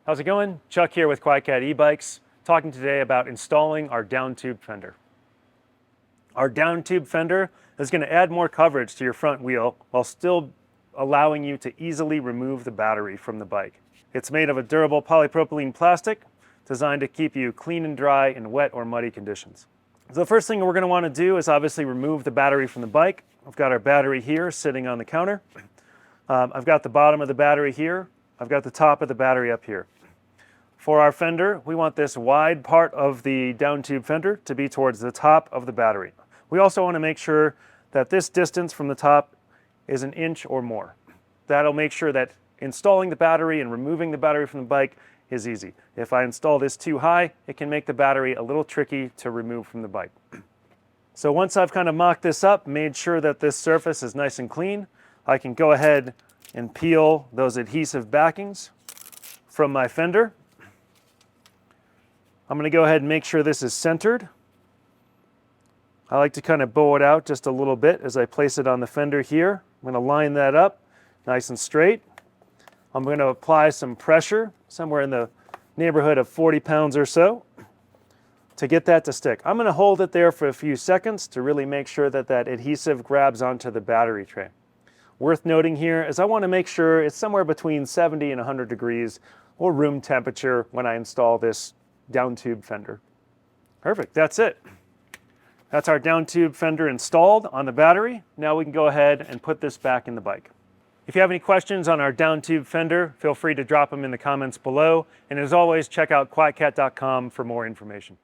How's it going? Chuck here with QuietKat e-bikes, talking today about installing our downtube fender. Our downtube fender is going to add more coverage to your front wheel while still allowing you to easily remove the battery from the bike. It's made of a durable polypropylene plastic designed to keep you clean and dry in wet or muddy conditions. So the first thing we're going to want to do is obviously remove the battery from the bike. I've got our battery here sitting on the counter. I've got the bottom of the battery here. I've got the top of the battery up here. For our fender, we want this wide part of the downtube fender to be towards the top of the battery. We also want to make sure that this distance from the top is an inch or more. That'll make sure that installing the battery and removing the battery from the bike is easy. If I install this too high, it can make the battery a little tricky to remove from the bike. So once I've kind of mocked this up, made sure that this surface is nice and clean, I can go ahead and peel those adhesive backings from my fender. I'm going to go ahead and make sure this is centered. I like to kind of bow it out just a little bit as I place it on the fender here. I'm going to line that up nice and straight. I'm going to apply some pressure, somewhere in the neighborhood of 40 pounds or so, to get that to stick. I'm going to hold it there for a few seconds to really make sure that that adhesive grabs onto the battery tray. Worth noting here is I want to make sure it's somewhere between 70 and 100 degrees or room temperature when I install this downtube fender. Perfect, that's it. That's our downtube fender installed on the battery. Now we can go ahead and put this back in the bike. If you have any questions on our downtube fender, feel free to drop them in the comments below. And as always, check out QuietKat.com for more information.